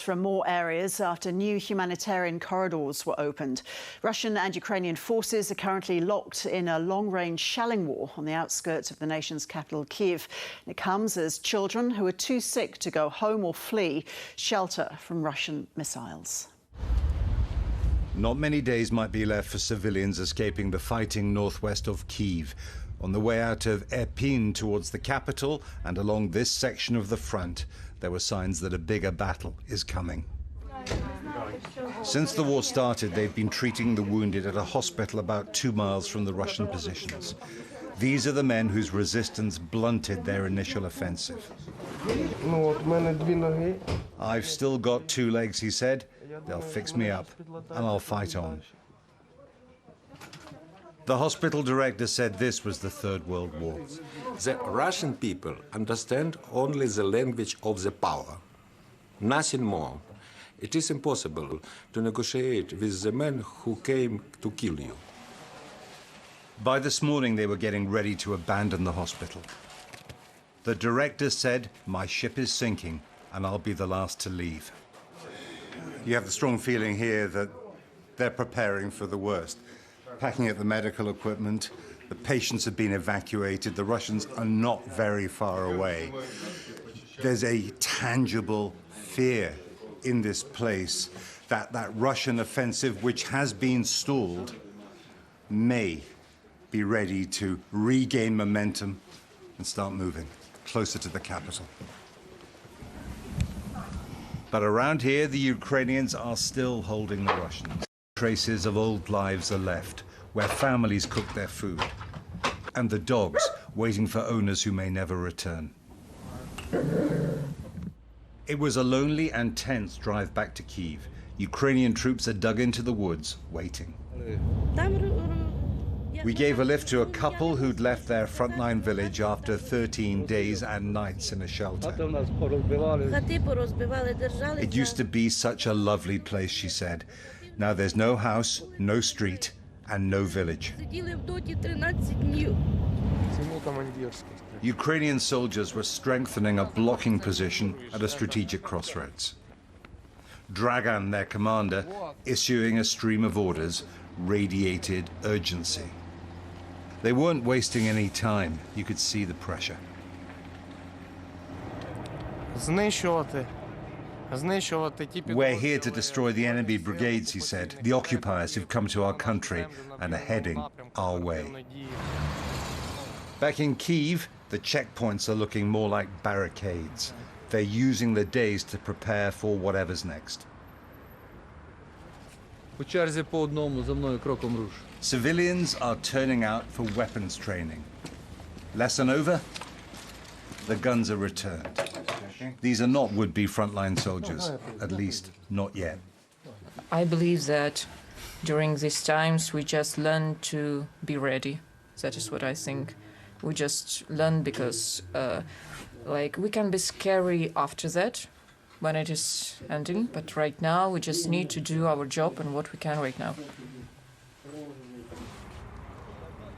From more areas after new humanitarian corridors were opened. Russian and Ukrainian forces are currently locked in a long-range shelling war on the outskirts of the nation's capital, Kyiv. It comes as children who are too sick to go home or flee shelter from Russian missiles. Not many days might be left for civilians escaping the fighting northwest of Kyiv. On the way out of Irpin towards the capital and along this section of the front, there were signs that a bigger battle is coming. Since the war started, they've been treating the wounded at a hospital about 2 miles from the Russian positions. These are the men whose resistance blunted their initial offensive. I've still got 2 legs, he said. They'll fix me up, and I'll fight on. The hospital director said this was the Third World War. The Russian people understand only the language of the power, nothing more. It is impossible to negotiate with the men who came to kill you. By this morning, they were getting ready to abandon the hospital. The director said, "My ship is sinking, and I'll be the last to leave." You have the strong feeling here that they're preparing for the worst. Packing up the medical equipment, the patients have been evacuated, the Russians are not very far away. There's a tangible fear in this place that that Russian offensive, which has been stalled, may be ready to regain momentum and start moving closer to the capital. But around here, the Ukrainians are still holding the Russians. Traces of old lives are left, where families cook their food, and the dogs waiting for owners who may never return. It was a lonely and tense drive back to Kyiv. Ukrainian troops are dug into the woods, waiting. We gave a lift to a couple who'd left their frontline village after 13 days and nights in a shelter. It used to be such a lovely place, she said. Now there's no house, no street, and no village. Ukrainian soldiers were strengthening a blocking position at a strategic crossroads. Dragan, their commander, issuing a stream of orders, radiated urgency. They weren't wasting any time. You could see the pressure. We're here to destroy the enemy brigades, he said, the occupiers who've come to our country and are heading our way. Back in Kyiv, the checkpoints are looking more like barricades. They're using the days to prepare for whatever's next. Civilians are turning out for weapons training. Lesson over? The guns are returned. These are not would-be frontline soldiers, at least not yet. I believe that during these times we just learn to be ready. That is what I think. We just learn because we can be scary after that when it is ending, but right now we just need to do our job and what we can right now.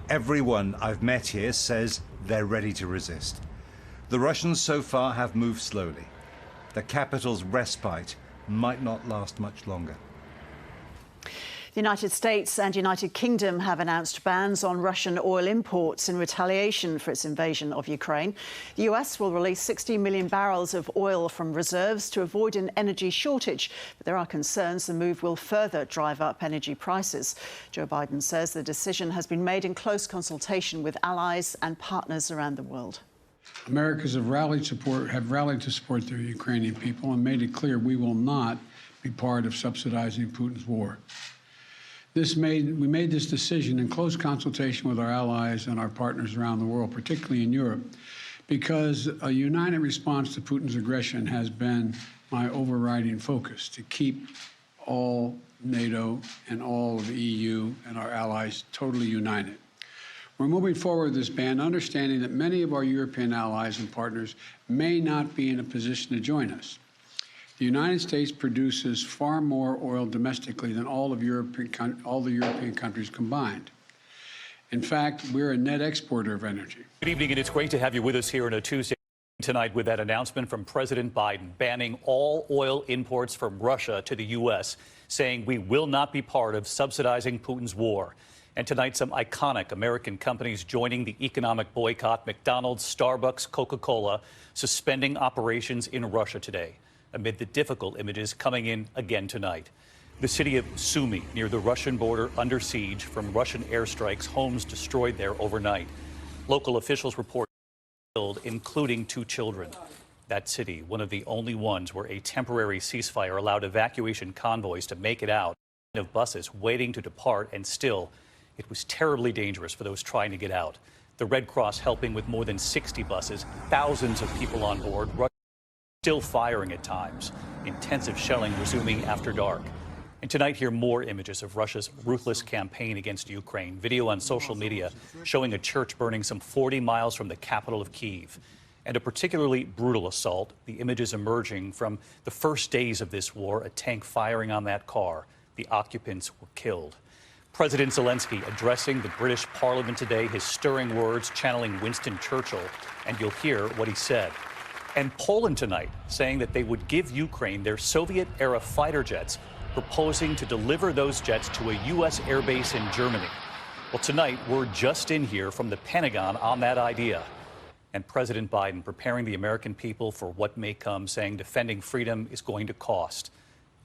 Everyone I've met here says they're ready to resist. The Russians so far have moved slowly. The capital's respite might not last much longer. The United States and United Kingdom have announced bans on Russian oil imports in retaliation for its invasion of Ukraine. The US will release 60 million barrels of oil from reserves to avoid an energy shortage. But there are concerns the move will further drive up energy prices. Joe Biden says the decision has been made in close consultation with allies and partners around the world. Americans have rallied to support their Ukrainian people and made it clear we will not be part of subsidizing Putin's war. We made this decision in close consultation with our allies and our partners around the world, particularly in Europe, because a united response to Putin's aggression has been my overriding focus, to keep all NATO and all of the EU and our allies totally united. We're moving forward with this ban, understanding that many of our European allies and partners may not be in a position to join us. The United States produces far more oil domestically than all the European countries combined. In fact, we're a net exporter of energy. Good evening, and it's great to have you with us here on a Tuesday. Tonight with that announcement from President Biden banning all oil imports from Russia to the U.S., saying we will not be part of subsidizing Putin's war. And tonight, some iconic American companies joining the economic boycott: McDonald's, Starbucks, Coca-Cola, suspending operations in Russia today, amid the difficult images coming in again tonight. The city of Sumy, near the Russian border, under siege from Russian airstrikes, homes destroyed there overnight. Local officials report killed, including 2 children. That city, one of the only ones where a temporary ceasefire allowed evacuation convoys to make it out, of buses waiting to depart, and still, it was terribly dangerous for those trying to get out. The Red Cross helping with more than 60 buses, thousands of people on board, still firing at times, intensive shelling resuming after dark. And tonight, hear more images of Russia's ruthless campaign against Ukraine. Video on social media showing a church burning some 40 miles from the capital of Kyiv. And a particularly brutal assault, the images emerging from the first days of this war, a tank firing on that car. The occupants were killed. President Zelensky addressing the British Parliament today, his stirring words channeling Winston Churchill, and you'll hear what he said. And Poland tonight saying that they would give Ukraine their Soviet-era fighter jets, proposing to deliver those jets to a U.S. airbase in Germany. Well, tonight, we're just in here from the Pentagon on that idea. And President Biden preparing the American people for what may come, saying defending freedom is going to cost.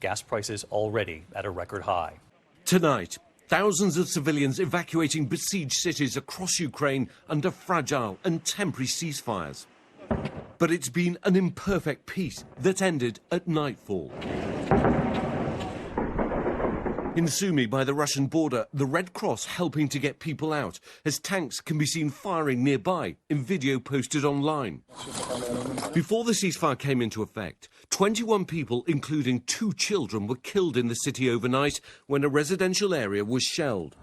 Gas prices already at a record high. Tonight, thousands of civilians evacuating besieged cities across Ukraine under fragile and temporary ceasefires. But it's been an imperfect peace that ended at nightfall. In Sumy, by the Russian border, the Red Cross helping to get people out, as tanks can be seen firing nearby in video posted online. Before the ceasefire came into effect, 21 people, including 2 children, were killed in the city overnight when a residential area was shelled.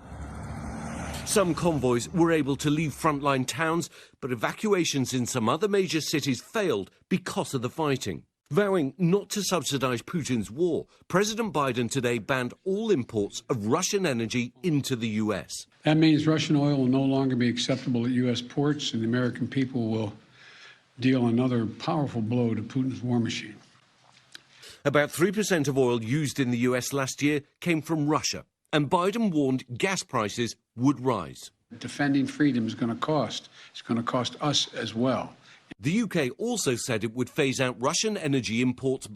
Some convoys were able to leave frontline towns, but evacuations in some other major cities failed because of the fighting. Vowing not to subsidize Putin's war, President Biden today banned all imports of Russian energy into the U.S. That means Russian oil will no longer be acceptable at U.S. ports, and the American people will deal another powerful blow to Putin's war machine. About 3% of oil used in the U.S. last year came from Russia, and Biden warned gas prices would rise. Defending freedom is going to cost. It's going to cost us as well. The UK also said it would phase out Russian energy imports,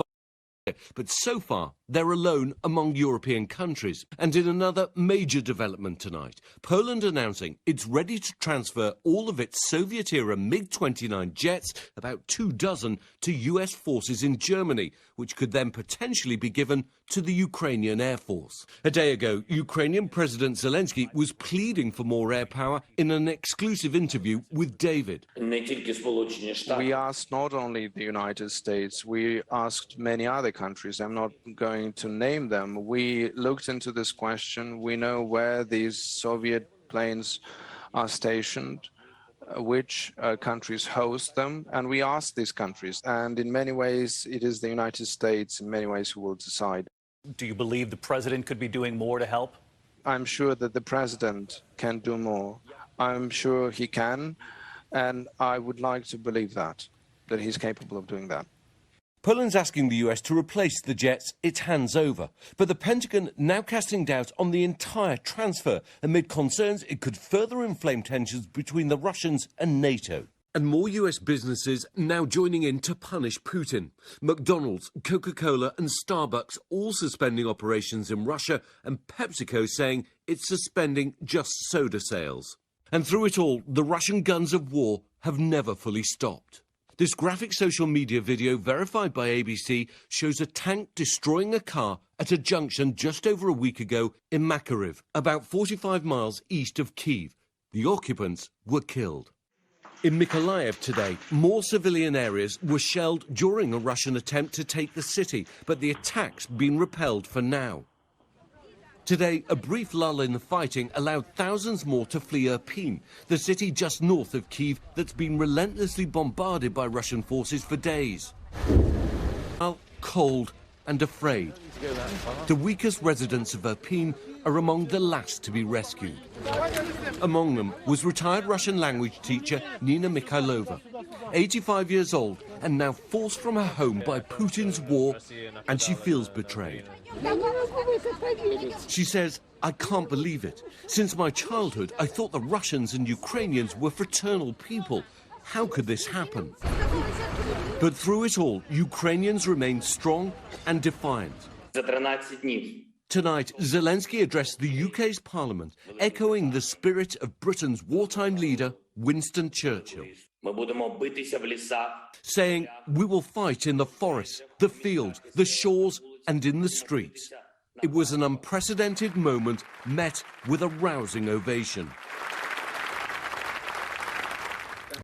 but so far they're alone among European countries. And in another major development tonight, Poland announcing it's ready to transfer all of its Soviet-era MiG-29 jets, about 24, to US forces in Germany, which could then potentially be given to the Ukrainian Air Force. A day ago, Ukrainian President Zelensky was pleading for more air power in an exclusive interview with David. We asked not only the United States, we asked many other countries. I'm not going to name them. We looked into this question. We know where these Soviet planes are stationed, which countries host them, and we asked these countries. And in many ways, it is the United States, in many ways, who will decide. Do you believe the president could be doing more to help? I'm sure that the president can do more. I'm sure he can, and I would like to believe that he's capable of doing that. Poland's asking the US to replace the jets it hands over, but the Pentagon now casting doubt on the entire transfer amid concerns it could further inflame tensions between the Russians and NATO. And more US businesses now joining in to punish Putin. McDonald's, Coca-Cola and Starbucks all suspending operations in Russia, and PepsiCo saying it's suspending just soda sales. And through it all, the Russian guns of war have never fully stopped. This graphic social media video, verified by ABC, shows a tank destroying a car at a junction just over a week ago in Makariv, about 45 miles east of Kyiv. The occupants were killed. In Mykolaiv today, more civilian areas were shelled during a Russian attempt to take the city, but the attack's been repelled for now. Today, a brief lull in the fighting allowed thousands more to flee Irpin, the city just north of Kyiv that's been relentlessly bombarded by Russian forces for days. Cold and afraid. The weakest residents of Irpin are among the last to be rescued. Among them was retired Russian language teacher Nina Mikhailova. 85 years old and now forced from her home by Putin's war, and she feels betrayed. She says, "I can't believe it. Since my childhood, I thought the Russians and Ukrainians were fraternal people. How could this happen?" But through it all, Ukrainians remain strong and defiant. Tonight, Zelensky addressed the UK's parliament, echoing the spirit of Britain's wartime leader, Winston Churchill, saying, "We will fight in the forests, the fields, the shores and in the streets." It was an unprecedented moment met with a rousing ovation.